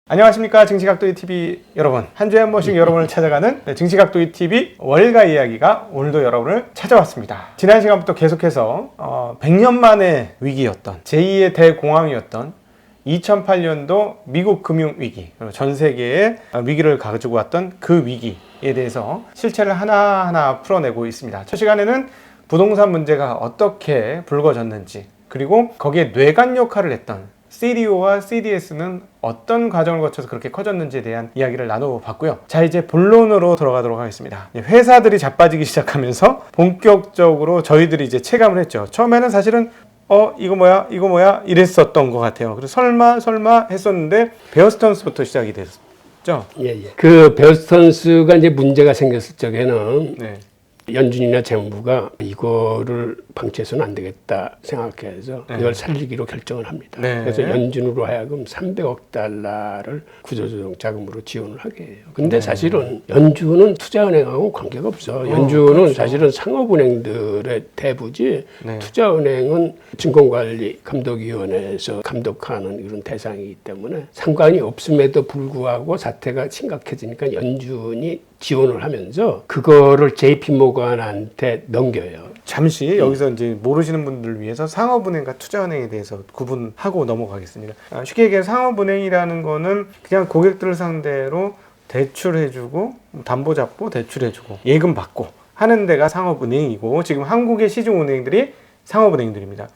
안녕하십니까 증시각도기TV 여러분, 한 주에 한 번씩 여러분을 찾아가는 증시각도기TV 월가 이야기가 오늘도 여러분을 찾아왔습니다. 지난 시간부터 계속해서 100년 만의 위기였던 제2의 대공황이었던 2008년도 미국 금융위기, 그리고 전 세계의 위기를 가지고 왔던 그 위기에 대해서 실체를 하나하나 풀어내고 있습니다. 첫 시간에는 부동산 문제가 어떻게 불거졌는지, 그리고 거기에 뇌관 역할을 했던 CDO와 CDS는 어떤 과정을 거쳐서 그렇게 커졌는지에 대한 이야기를 나눠봤고요. 자, 이제 본론으로 들어가도록 하겠습니다. 회사들이 자빠지기 시작하면서 본격적으로 저희들이 이제 체감을 했죠. 처음에는 사실은 이거 뭐야 이랬었던 것 같아요. 그래서 설마 했었는데 베어스턴스부터 시작이 됐죠. 예. 그 베어스턴스가 이제 문제가 생겼을 적에는 네. 연준이나 재무부가 이거를 방치해서는 안 되겠다 생각해서 이걸 살리기로 결정을 합니다. 네. 그래서 연준으로 하여금 300억 달러를 구조조정 자금으로 지원을 하게 해요. 근데 사실은 연준은 투자은행하고 관계가 없어. 연준은 그렇죠. 사실은 상업은행들의 대부지, 네. 투자은행은 증권관리감독위원회에서 감독하는 이런 대상이기 때문에 상관이 없음에도 불구하고 사태가 심각해지니까 연준이 지원을 하면서 그거를 JP모건한테 넘겨요. 잠시 여기서 이제 모르시는 분들을 위해서 상업은행과 투자은행에 대해서 구분하고 넘어가겠습니다. 쉽게 얘기해서 상업은행이라는 거는 그냥 고객들을 상대로 대출해주고 담보 잡고 대출해주고 예금 받고 하는 데가 상업은행이고, 지금 한국의 시중은행들이 상업은행들입니다.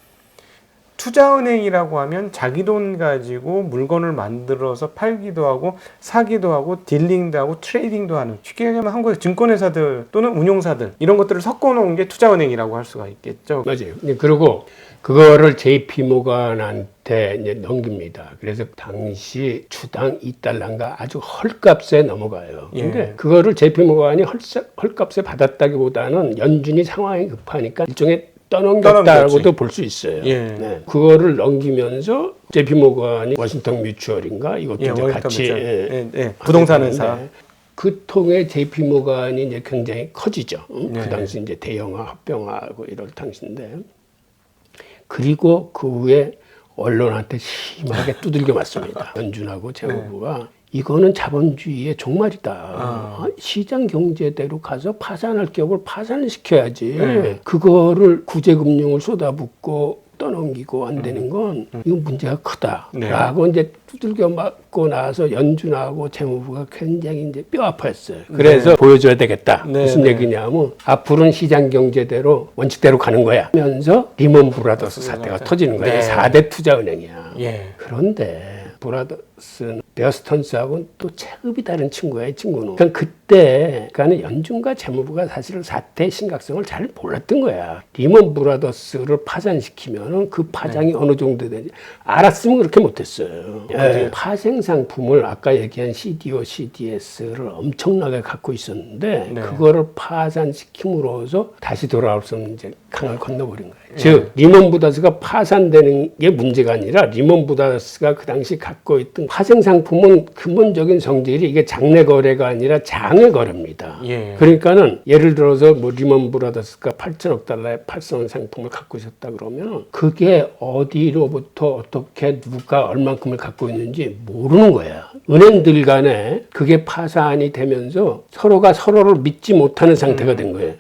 투자은행이라고 하면 자기 돈 가지고 물건을 만들어서 팔기도 하고 사기도 하고 딜링도 하고 트레이딩도 하는, 쉽게 얘기하면 한국의 증권회사들 또는 운용사들 이런 것들을 섞어놓은 게 투자은행이라고 할 수가 있겠죠. 맞아요. 그리고 그거를 JP모건한테 이제 넘깁니다. 그래서 당시 주당 2달러인가 아주 헐값에 넘어가요. 근데 그거를 JP모건이 헐값에 받았다기보다는 연준이 상황이 급하니까 일종의 떠넘겼다고도 볼 수 있어요. 네. 그거를 넘기면서 JP모건이 워싱턴 뮤추얼인가 이것도 이제 같이 부동산 회사. 그 통해 JP모건이 이제 굉장히 커지죠. 그 당시 이제 대형화, 합병화하고 이럴 당시인데, 그리고 그 후에 언론한테 심하게 두들겨 맞습니다. 연준하고 재무부가 이거는 자본주의의 종말이다. 시장 경제대로 가서 파산할 기업을 파산을 시켜야지. 그거를 구제금융을 쏟아붓고 떠넘기고 안 되는 건 이건 문제가 크다. 라고 이제 두들겨 맞고 나서 연준하고 재무부가 굉장히 이제 뼈 아파했어요. 그래서 보여줘야 되겠다. 무슨 얘기냐면 앞으로는 시장 경제대로 원칙대로 가는 거야 하면서 리먼 브라더스 사태가 터지는 거예요. 4대 투자은행이야. 그런데 브라더스는 베어스턴스하고는 또 체급이 다른 친구야, 이 친구는. 그러니까 그때는 연준과 재무부가 사실 사태의 심각성을 잘 몰랐던 거야. 리먼 브라더스를 파산시키면은 그 파장이 어느 정도 되는지 알았으면 그렇게 못했어요. 파생 상품을 아까 얘기한 CDO, CDS를 엄청나게 갖고 있었는데 그거를 파산시킴으로써 다시 돌아올 수 없는 이제 강을 건너버린 거예요. 즉 리먼 브라더스가 파산되는 게 문제가 아니라 리먼 브라더스가 그 당시 갖고 있던 파생 상품은 근본적인 성질이 이게 장내 거래가 아니라 장외 거래입니다. 그러니까는 예를 들어서 뭐 리먼 브라더스가 8천억 달러의 파생 상품을 갖고 있었다 그러면 그게 어디로부터 어떻게 누가 얼만큼을 갖고 있는지 모르는 거야. 은행들 간에 그게 파산이 되면서 서로가 서로를 믿지 못하는 상태가 된 거예요.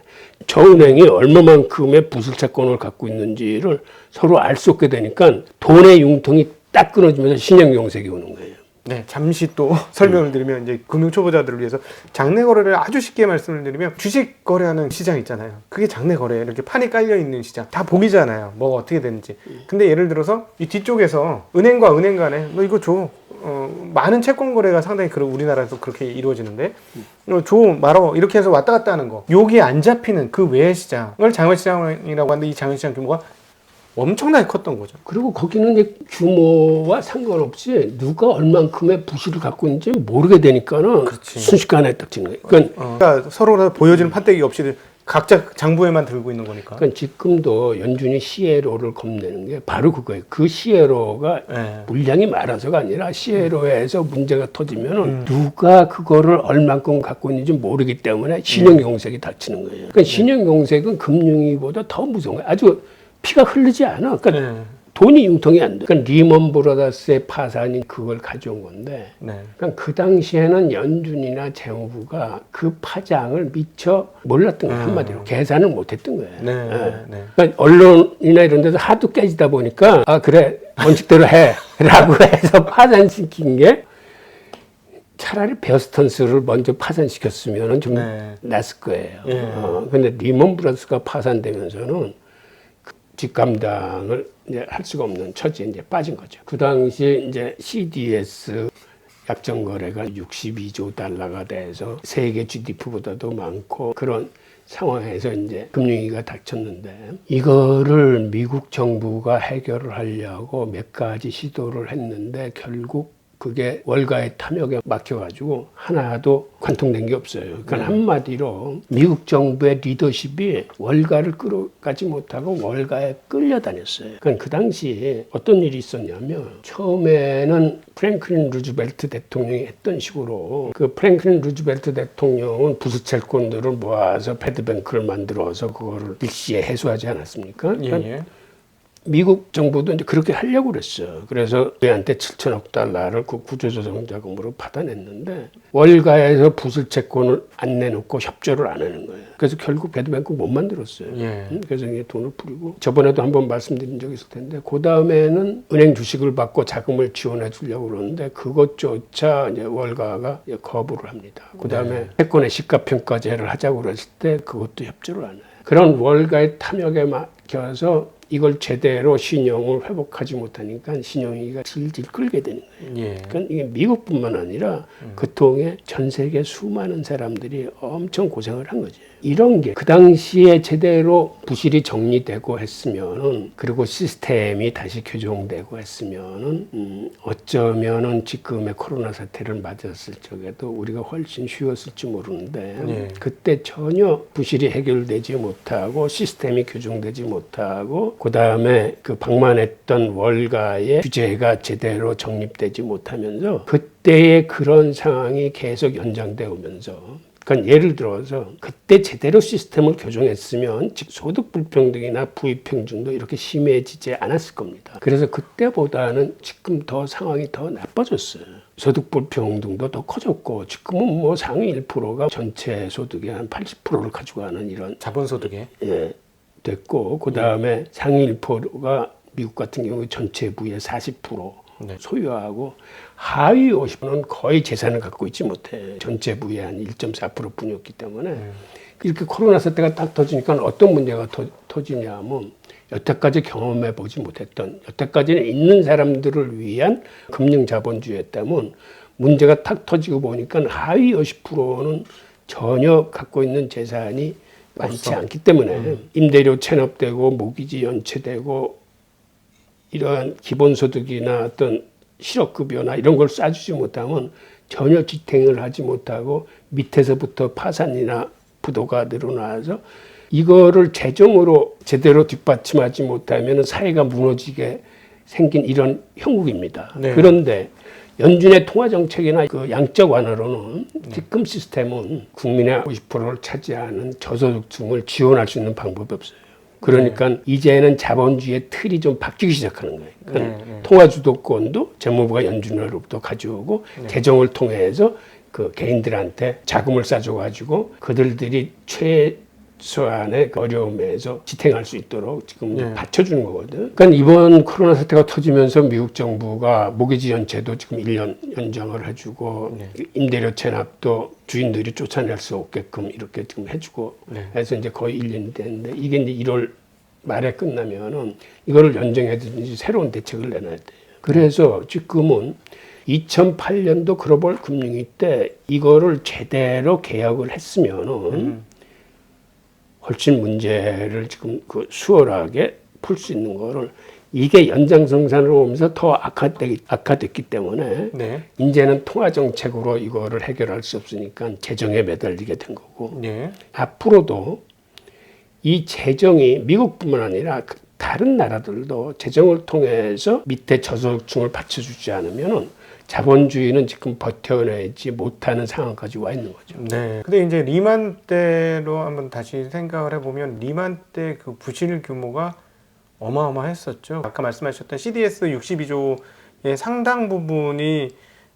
저 은행이 얼마만큼의 부실 채권을 갖고 있는지를 서로 알 수 없게 되니까 돈의 융통이 딱 끊어지면서 신용경색이 오는 거예요. 네, 잠시 또 설명을 드리면, 이제 금융 초보자들을 위해서 장내 거래를 아주 쉽게 말씀을 드리면, 주식 거래하는 시장 있잖아요. 그게 장내 거래예요. 이렇게 판이 깔려 있는 시장 다 보이잖아요. 뭐가 어떻게 되는지. 근데 예를 들어서 이 뒤쪽에서 은행과 은행 간에 너 이거 줘. 많은 채권 거래가 상당히 우리나라에서 그렇게 이루어지는데, 줘 말어 이렇게 해서 왔다 갔다 하는 거, 여기에 안 잡히는 그 외의 시장을 장외시장이라고 하는데, 이 장외시장 규모가 엄청나게 컸던 거죠. 그리고 거기는 이제 규모와 상관없이 누가 얼만큼의 부실을 갖고 있는지 모르게 되니까는 순식간에 딱 지는 거예요. 그러니까 서로 보여지는 판때기 없이 각자 장부에만 들고 있는 거니까. 그러니까 지금도 연준이 CLO를 겁내는 게 바로 그거예요. 그 CLO가 물량이 많아서가 아니라 CLO에서 문제가 터지면은 누가 그거를 얼만큼 갖고 있는지 모르기 때문에 신용경색이 닥치는 거예요. 그러니까 신용경색은 금융위보다 더 무서운 거예요. 아주 피가 흐르지 않아. 그러니까 돈이 융통이 안 돼. 그러니까 리먼 브라더스의 파산이 그걸 가져온 건데, 네. 그러니까 그 당시에는 연준이나 재무부가 그 파장을 미처 몰랐던 거예요. 한마디로 계산을 못했던 거예요. 네. 예. 네. 그러니까 언론이나 이런 데서 하도 깨지다 보니까 아 그래 원칙대로 해라고 해서 파산시킨 게 차라리 베어스턴스를 먼저 파산시켰으면 좀 네. 낫을 거예요. 예. 근데 리먼 브라더스가 파산되면서는 그 직감당을 이제 할 수가 없는 처지에 이제 빠진 거죠. 그 당시 이제 CDS 약정 거래가 62조 달러가 돼서 세계 GDP보다도 많고 그런 상황에서 이제 금융위기가 닥쳤는데 이거를 미국 정부가 해결을 하려고 몇 가지 시도를 했는데 결국 그게 월가의 탐욕에 막혀가지고 하나도 관통된 게 없어요. 그러니까 한마디로 미국 정부의 리더십이 월가를 끌어가지 못하고 월가에 끌려다녔어요. 그러니까 그 당시 어떤 일이 있었냐면 처음에는 프랭클린 루즈벨트 대통령이 했던 식으로 그 프랭클린 루즈벨트 대통령은 부수 채권들을 모아서 패드뱅크를 만들어서 그거를 일시에 해소하지 않았습니까? 예. 미국 정부도 이제 그렇게 하려고 그랬어요. 그래서 우리한테 7천억 달러를 그 구조조정 자금으로 받아냈는데 월가에서 부실 채권을 안 내놓고 협조를 안 하는 거예요. 그래서 결국 배드뱅크 못 만들었어요. 예. 그래서 이게 돈을 뿌리고 저번에도 한번 말씀드린 적이 있을 텐데 그 다음에는 은행 주식을 받고 자금을 지원해 주려고 그러는데 그것조차 이제 월가가 이제 거부를 합니다. 그 다음에 채권의 시가평가제를 하자고 그랬을 때 그것도 협조를 안 해요. 그런 월가의 탐욕에 막혀서 이걸 제대로 신용을 회복하지 못하니까 신용위기가 질질 끌게 되는 거예요. 예. 그러니까 이게 미국뿐만 아니라 그 통해 전 세계 수많은 사람들이 엄청 고생을 한 거죠. 이런 게 그 당시에 제대로 부실이 정리되고 했으면은 그리고 시스템이 다시 교정되고 했으면은 어쩌면은 지금의 코로나 사태를 맞았을 적에도 우리가 훨씬 쉬웠을지 모르는데 예. 그때 전혀 부실이 해결되지 못하고 시스템이 교정되지 못하고 그 다음에 그 방만했던 월가의 규제가 제대로 정립되지 못하면서 그때의 그런 상황이 계속 연장되어 오면서 그러니까 예를 들어서 그때 제대로 시스템을 교정했으면 즉 소득 불평등이나 부의 평등도 이렇게 심해지지 않았을 겁니다. 그래서 그때보다는 지금 더 상황이 더 나빠졌어요. 소득 불평등도 더 커졌고 지금은 뭐 상위 1%가 전체 소득의 한 80%를 가져가는 이런 자본소득에. 예, 됐고 그 다음에 상위 1%가 미국 같은 경우 전체 부의 40% 네. 소유하고 하위 50%는 거의 재산을 갖고 있지 못해. 전체 부의 한 1.4%뿐이었기 때문에 이렇게 코로나 사태가 딱 터지니까 어떤 문제가 터지냐면 여태까지 경험해 보지 못했던 여태까지는 있는 사람들을 위한 금융 자본주의였다면 문제가 탁 터지고 보니까 하위 50%는 전혀 갖고 있는 재산이 많지 않기 때문에 임대료 체납되고 모기지 연체되고 이러한 기본소득이나 어떤 실업급여나 이런 걸 쏴주지 못하면 전혀 지탱을 하지 못하고 밑에서부터 파산이나 부도가 늘어나서 이거를 재정으로 제대로 뒷받침하지 못하면 사회가 무너지게 생긴 이런 형국입니다. 네. 그런데 연준의 통화정책이나 그 양적 완화로는 지금 시스템은 국민의 50%를 차지하는 저소득층을 지원할 수 있는 방법이 없어요. 그러니까 이제는 자본주의의 틀이 좀 바뀌기 시작하는 거예요. 그러니까 통화주도권도 재무부가 연준으로부터 가져오고 재정을 통해서 그 개인들한테 자금을 싸줘가지고 그들이 최소한의 어려움에서 지탱할 수 있도록 지금 받쳐주는 거거든. 그러니까 이번 코로나 사태가 터지면서 미국 정부가 모기지 연체도 지금 1년 연장을 해주고 임대료 체납도 주인들이 쫓아낼 수 없게끔 이렇게 지금 해주고 해서 이제 거의 1년이 됐는데 이게 이제 1월 말에 끝나면은 이거를 연장해든지 새로운 대책을 내놔야 돼요. 그래서 지금은 2008년도 글로벌 금융위 때 이거를 제대로 개혁을 했으면은 훨씬 문제를 지금 그 수월하게 풀 수 있는 거를 이게 연장성산으로 오면서 더 악화됐기 때문에 이제는 통화정책으로 이거를 해결할 수 없으니까 재정에 매달리게 된 거고 앞으로도 이 재정이 미국뿐만 아니라 다른 나라들도 재정을 통해서 밑에 저소득층을 받쳐주지 않으면은 자본주의는 지금 버텨내지 못하는 상황까지 와 있는 거죠. 네. 근데 이제 리만 때로 한번 다시 생각을 해보면 리만 때 그 부실 규모가 어마어마했었죠. 아까 말씀하셨던 CDS 62조의 상당 부분이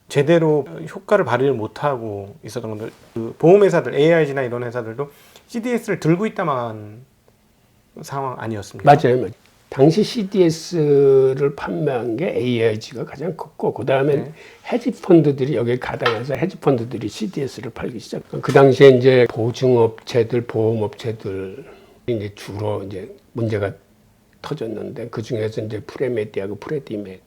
제대로 효과를 발휘를 못하고 있었던 건데, 그 보험회사들, AIG나 이런 회사들도 CDS를 들고 있다만 상황 아니었습니까? 맞아요. 당시 CDS를 판매한 게 AIG가 가장 컸고, 그 다음에 네. 헤지펀드들이 여기에 가담해서 헤지펀드들이 CDS를 팔기 시작했고, 그 당시에 이제 보증업체들, 보험업체들 이제 주로 이제 문제가 터졌는데, 그 중에서 이제 프레메디하고 프레디맥,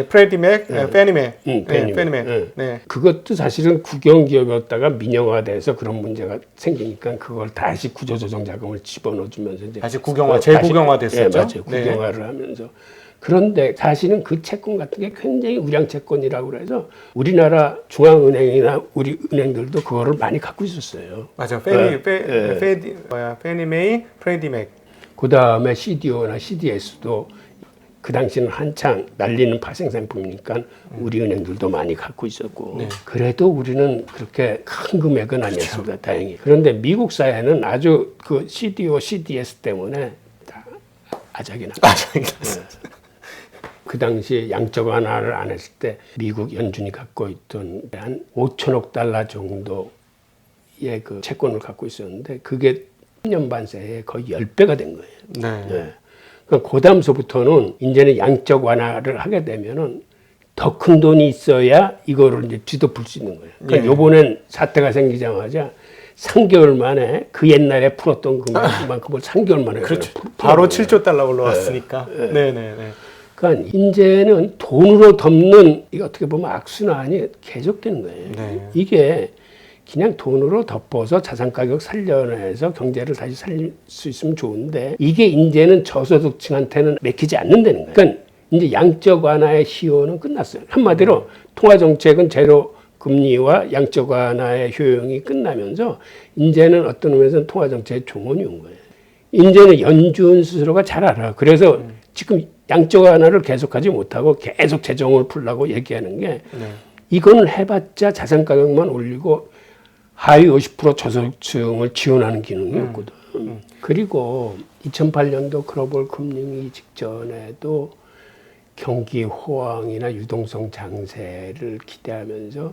프레디맥, 페니맥, 페니맥. 네. 그것도 사실은 국영기업이었다가 민영화돼서 그런 문제가 생기니까 그걸 다시 구조조정 자금을 집어넣어주면서 이제 다시 국영화, 재국영화 됐었죠. 네, 맞아요. 국영화를 하면서. 그런데 사실은 그 채권 같은 게 굉장히 우량 채권이라고 그래서 우리나라 중앙은행이나 우리 은행들도 그거를 많이 갖고 있었어요. 맞아. 페니메이, 프레디맥. 그 다음에 CDO나 CDS도 그 당시는 한창 날리는 파생 상품이니까 우리 은행들도 많이 갖고 있었고, 그래도 우리는 그렇게 큰 금액은 아니었습니다. 다행히. 그런데 미국 사회는 아주 그 CDO, CDS 때문에 다 아작이 났어요. 그 당시 양적 완화를 안 했을 때 미국 연준이 갖고 있던 한 5천억 달러 정도의 그 채권을 갖고 있었는데, 그게 10년 반 새에 거의 10배가 된 거예요. 네. 그러니까 그 다음서부터는 이제는 양적 완화를 하게 되면은 더 큰 돈이 있어야 이거를 이제 뒤덮을 수 있는 거예요. 그러니까 요번엔 사태가 생기자마자 3개월 만에 그 옛날에 풀었던 금액만큼을 3개월 만에 그렇죠. 바로 7조 달러 올라왔으니까. 네. 그러니까 이제는 돈으로 덮는, 이게 어떻게 보면 악순환이 계속되는 거예요. 네. 이게 그냥 돈으로 덮어서 자산 가격 살려내서 경제를 다시 살릴 수 있으면 좋은데, 이게 이제는 저소득층한테는 맥히지 않는다는 거예요. 그러니까 이제 양적 완화의 시효는 끝났어요. 한마디로 통화 정책은 제로 금리와 양적 완화의 효용이 끝나면서 이제는 어떤 의미에서는 통화 정책의 종언이 온 거예요. 이제는 연준 스스로가 잘 알아. 그래서 지금 양적 완화를 계속하지 못하고 계속 재정을 풀라고 얘기하는 게, 이거는 해봤자 자산 가격만 올리고 하위 50% 저소득층을 지원하는 기능이 없거든. 그리고 2008년도 글로벌 금융위기 직전에도 경기 호황이나 유동성 장세를 기대하면서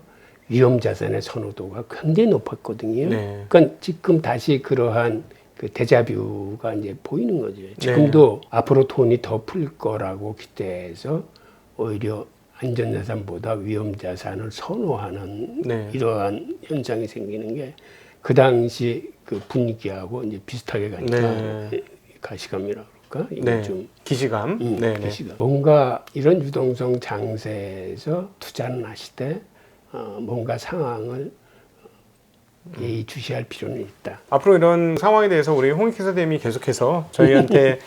위험 자산의 선호도가 굉장히 높았거든요. 네. 그러니까 지금 다시 그러한 그 데자뷰가 이제 보이는 거죠. 지금도 앞으로 돈이 더 풀 거라고 기대해서 오히려 안전자산보다 위험자산을 선호하는 이러한 현상이 생기는 게 그 당시 그 분위기하고 이제 비슷하게 가니까 가시감이라고 그럴까? 이게 좀 기시감. 기시감. 뭔가 이런 유동성 장세에서 투자는 하시되 뭔가 상황을 예의주시할 필요는 있다. 앞으로 이런 상황에 대해서 우리 홍익희 선생님이 계속해서 저희한테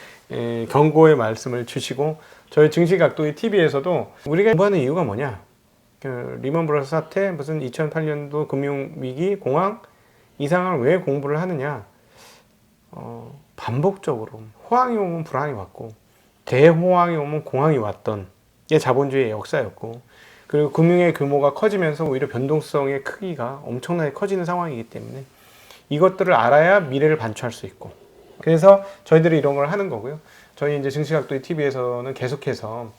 경고의 말씀을 주시고, 저희 증시각도의 TV에서도 우리가 공부하는 이유가 뭐냐, 그 리먼 브라더스 사태, 무슨 2008년도 금융위기, 공황, 이 상황을 왜 공부를 하느냐, 반복적으로 호황이 오면 불황이 왔고 대호황이 오면 공황이 왔던 게 자본주의의 역사였고, 그리고 금융의 규모가 커지면서 오히려 변동성의 크기가 엄청나게 커지는 상황이기 때문에 이것들을 알아야 미래를 반추할 수 있고, 그래서 저희들이 이런 걸 하는 거고요. 저희 이제 증시각도의 TV에서는 계속해서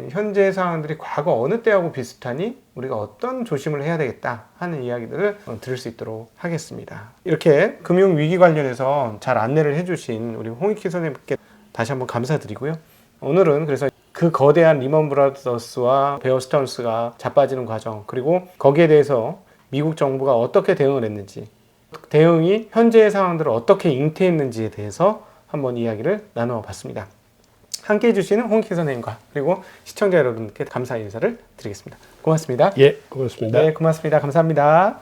현재 상황들이 과거 어느 때하고 비슷하니 우리가 어떤 조심을 해야 되겠다 하는 이야기들을 들을 수 있도록 하겠습니다. 이렇게 금융위기 관련해서 잘 안내를 해주신 우리 홍익희 선생님께 다시 한번 감사드리고요. 오늘은 그래서 그 거대한 리먼 브라더스와 베어 스턴스가 자빠지는 과정, 그리고 거기에 대해서 미국 정부가 어떻게 대응을 했는지, 대응이 현재의 상황들을 어떻게 잉태했는지에 대해서 한번 이야기를 나누어 봤습니다. 함께 해주시는 홍익희 선생님과 그리고 시청자 여러분께 감사 인사를 드리겠습니다. 고맙습니다. 예, 고맙습니다. 네, 고맙습니다. 감사합니다.